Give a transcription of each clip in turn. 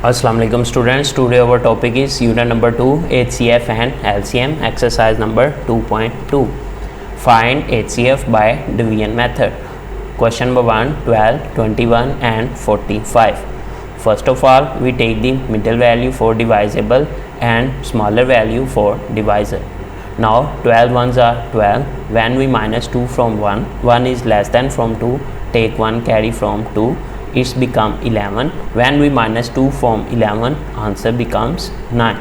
Assalamu alaikum students. Today our topic is unit number 2 HCF and LCM, exercise number 2.2. Find HCF by division method. Question number 1, 12, 21 and 45. First of all, we take the middle value for divisible and smaller value for divisor. Now 12 ones are 12. When we minus 2 from 1, 1 is less than from 2, take 1 carry from 2, it's become 11. When we minus 2 from 11, answer becomes 9.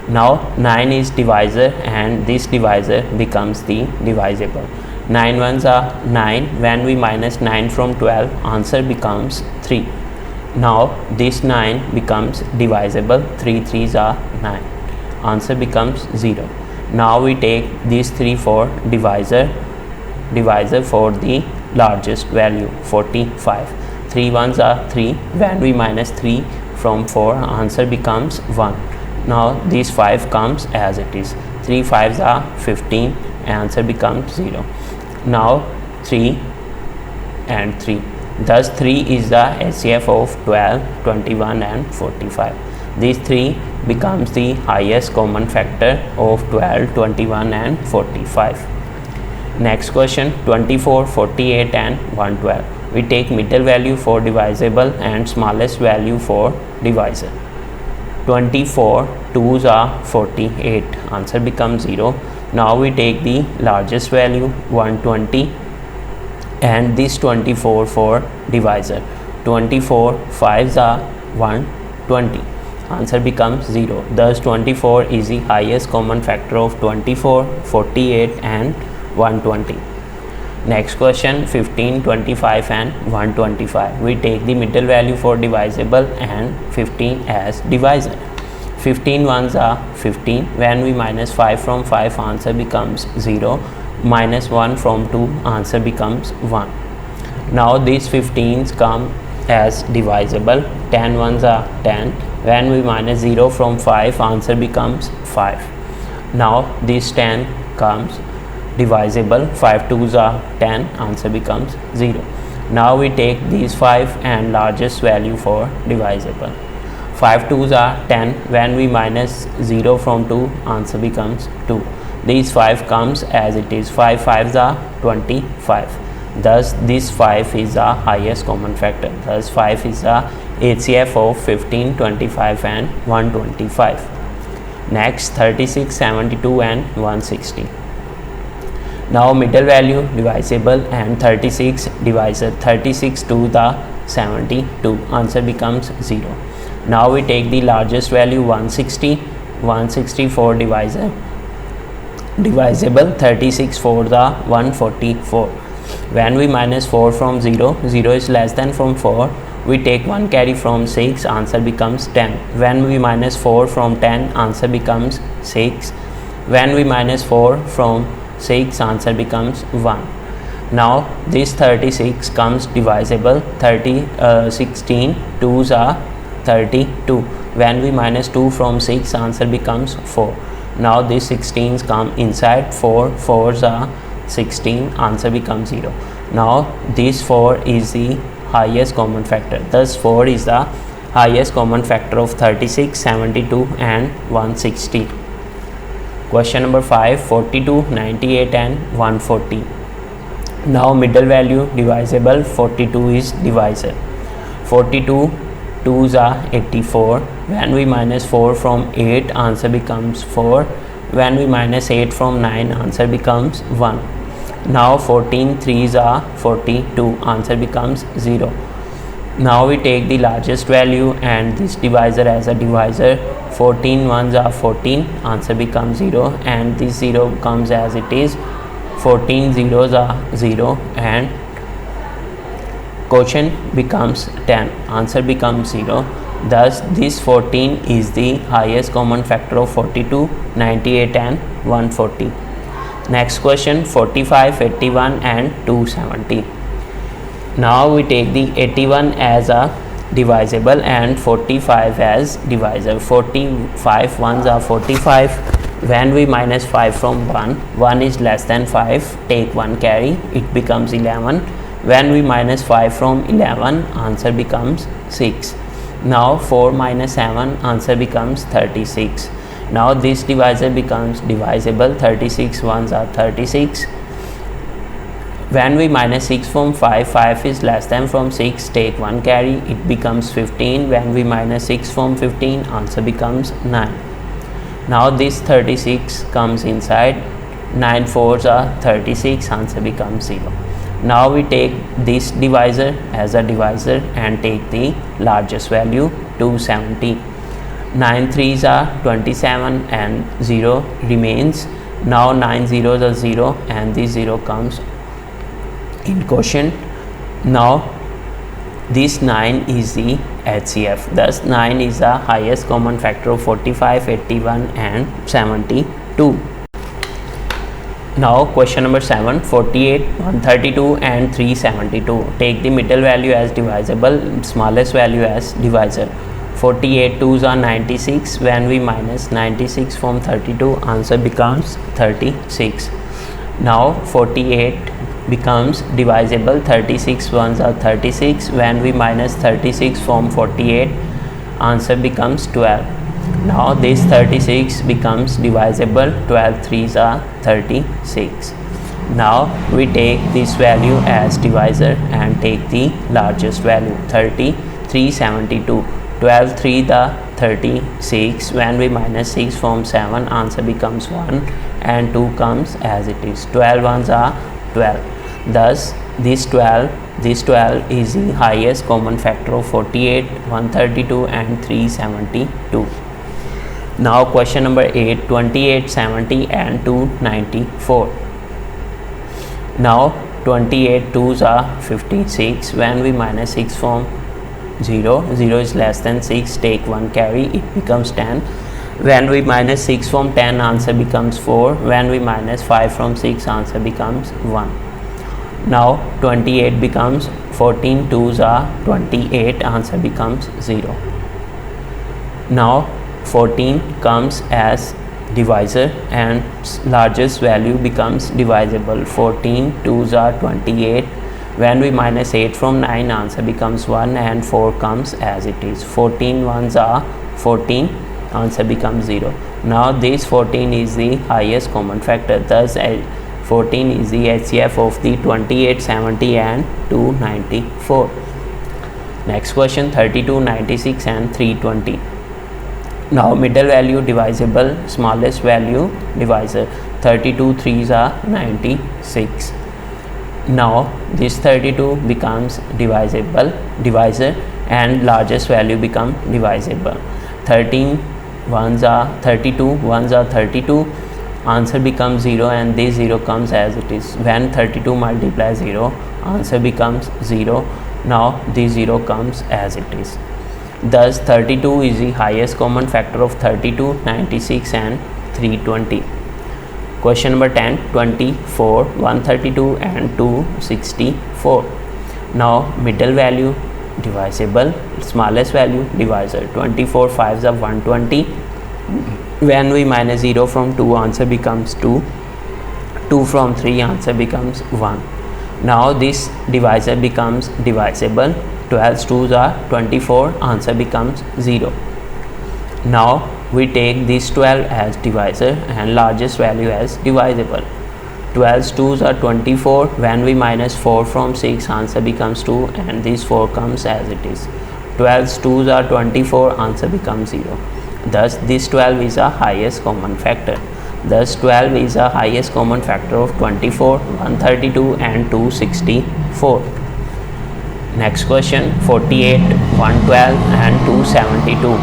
Now 9 is divisor and this divisor becomes the divisible. 9 ones are 9. When we minus 9 from 12, answer becomes 3. Now this 9 becomes divisible. 3 3s are 9. Answer becomes 0. Now we take these 3 for divisor for the largest value 45. 3 ones are 3. When we minus 3 from 4, answer becomes 1. Now this 5 comes as it is. 3 5s are 15, answer becomes 0. Now 3 and 3. Thus 3 is the HCF of 12, 21 and 45. These 3 becomes the highest common factor of 12, 21 and 45. Next question, 24, 48 and 112. We take middle value for divisible and smallest value for divisor. 24 2s are 48, answer becomes 0. Now we take the largest value 120 and this 24 for divisor. 24 5s are 120, answer becomes 0. Thus 24 is the highest common factor of 24, 48 and 120. Next question, 15, 25 and 125. We take the middle value for divisible and 15 as divisor. 15 ones are 15. When we minus 5 from 5, answer becomes 0. Minus 1 from 2, answer becomes 1. Now these 15s come as divisible. 10 ones are 10. When we minus 0 from 5, answer becomes 5. Now this 10 comes divisible. 5 2s are 10, answer becomes 0. Now we take these 5 and largest value for divisible. 5 2s are 10. When we minus 0 from 2, answer becomes 2. These 5 comes as it is. 5 5s are 25. Thus this 5 is the highest common factor. Thus 5 is the HCF of 15, 25 and 125. Next, 36, 72 and 160. Now middle value divisible and 36 divisor. 36 to the 72, answer becomes 0. Now we take the largest value 160 for divisor. Divisible 36 for the 144. When we minus 4 from 0, 0 is less than from 4, we take 1 carry from 6, answer becomes 10. When we minus 4 from 10, answer becomes 6. When we minus 4 from 6, answer becomes 1. Now this 36 comes divisible. 16 2s are 32. When we minus 2 from 6, answer becomes 4. Now these 16s come inside. 4 4s are 16, answer becomes 0. Now this 4 is the highest common factor. Thus 4 is the highest common factor of 36, 72 and 160. Question number 5, 42, 98 and 140. Now middle value divisible. 42 is divisor. 42 2s are 84. When we minus 4 from 8, answer becomes 4. When we minus 8 from 9, answer becomes 1. Now 14 3s are 42, answer becomes 0. Now we take the largest value and this divisor as a divisor. 14 ones are 14, answer becomes 0 and this 0 comes as it is. 14 zeros are 0 and quotient becomes 10, answer becomes 0. Thus this 14 is the highest common factor of 42, 98 and 140. Next question, 45, 81 and 270. Now we take the 81 as a divisible and 45 as divisor. 45 ones are 45. When we minus 5 from 1, 1 is less than 5, take 1 carry, it becomes 11. When we minus 5 from 11, answer becomes 6. Now 4 minus 7, answer becomes 36. Now this divisor becomes divisible. 36 ones are 36. When we minus 6 from 5, 5 is less than from 6, take 1 carry, it becomes 15. When we minus 6 from 15, answer becomes 9. Now this 36 comes inside, 9 fours are 36, answer becomes 0. Now we take this divisor as a divisor and take the largest value, 270. 9 threes are 27 and 0 remains. Now 9 zeros are 0 and this 0 comes in quotient. Now this 9 is the HCF. Thus 9 is the highest common factor of 45, 81 and 72. Now question number 7, 48, 132 and 372. Take the middle value as divisible, smallest value as divisor. 48 2s are 96. When we minus 96 from 32, answer becomes 36. Now 48 becomes divisible, 36 ones are 36. When we minus 36 from 48, answer becomes 12. Now this 36 becomes divisible, 12 threes are 36. Now we take this value as divisor and take the largest value, 372. 12 3 the 36. When we minus 6 from 7, answer becomes 1 and 2 comes as it is. 12 ones are 12. Thus this 12 is the highest common factor of 48, 132 and 372. Now question number 8, 28, 70 and 294. Now 28 2s are 56. When we minus 6 from 0, 0 is less than 6, take 1 carry, it becomes 10. When we minus 6 from 10, answer becomes 4. When we minus 5 from 6, answer becomes 1. Now 28 becomes 14 2s are 28, answer becomes 0. Now 14 comes as divisor and largest value becomes divisible. 14 2s are 28. When we minus 8 from 9, answer becomes 1 and 4 comes as it is. 14 ones are 14, answer becomes 0. Now this 14 is the highest common factor. Thus 14 is the HCF of the 28, 70 and 294. Next question, 32, 96 and 320. Now middle value divisible, smallest value divisor. 32 threes are 96. Now this 32 becomes divisor and largest value become divisible. 13 ones are 32, ones are 32, answer becomes 0 and this 0 comes as it is. When 32 multiplies 0, answer becomes 0. Now this 0 comes as it is. Thus 32 is the highest common factor of 32, 96 and 320. Question number 10, 24, 132 and 264. Now middle value divisible, smallest value divisor. 24 5s are 120. When we minus 0 from 2, answer becomes 2. 2 from 3, answer becomes 1. Now this divisor becomes divisible. 12 2s are 24, answer becomes 0. Now we take this 12 as divisor and largest value as divisible. 12 2s are 24. When we minus 4 from 6, answer becomes 2 and this 4 comes as it is. 12 2s are 24, answer becomes 0. Thus this 12 is the highest common factor. Thus 12 is the highest common factor of 24, 132 and 264. Next question, 48, 112 and 272.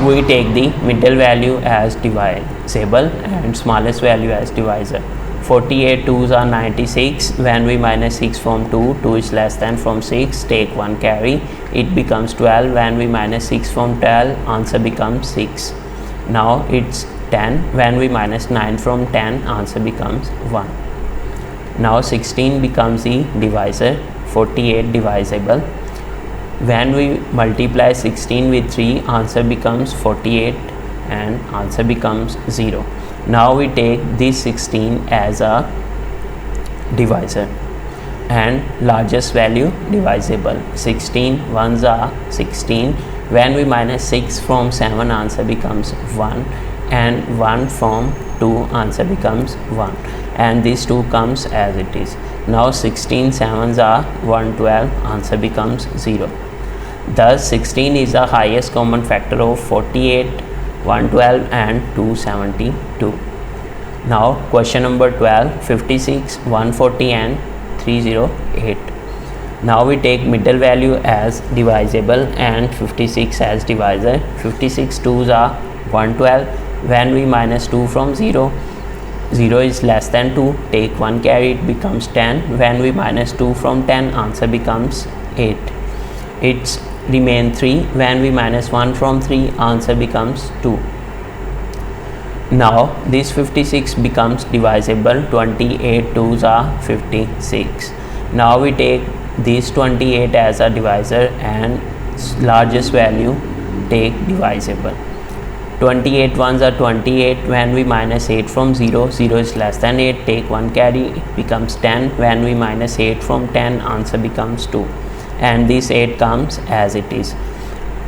We take the middle value as divisible and smallest value as divisor. 48 2s are 96. When we minus 6 from 2, 2 is less than from 6, take 1 carry, it becomes 12. When we minus 6 from 12, answer becomes 6. Now it's 10. When we minus 9 from 10, answer becomes 1. Now 16 becomes the divisor, 48 divisible. When we multiply 16 with 3, answer becomes 48 and answer becomes 0. Now we take this 16 as a divisor and largest value divisible. 16 ones are 16. When we minus 6 from 7, answer becomes 1, and 1 from 2, answer becomes 1, and these 2 comes as it is. Now 16 sevens are 112, answer becomes 0. Thus 16 is the highest common factor of 48, 112 and 272. Now question number 12, 56, 140 and 308. Now we take middle value as divisible and 56 as divisor. 56 2s are 112. When we minus 2 from 0, 0 is less than 2, take 1 carry, it becomes 10. When we minus 2 from 10, answer becomes 8. It's remain 3. When we minus 1 from 3, answer becomes 2. Now this 56 becomes divisible. 28 2s are 56. Now we take this 28 as a divisor and largest value take divisible. 28 ones are 28. When we minus 8 from 0, 0 is less than 8, take 1 carry, it becomes 10. When we minus 8 from 10, answer becomes 2, and this 8 comes as it is.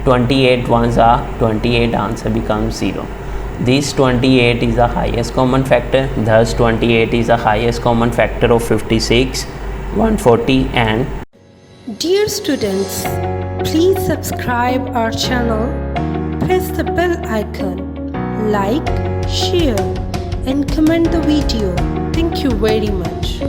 28 ones are 28, answer becomes 0. This 28 is the highest common factor, thus 28 is the highest common factor of 56, 140 and. Dear students, please subscribe our channel, press the bell icon, like, share and comment the video. Thank you very much.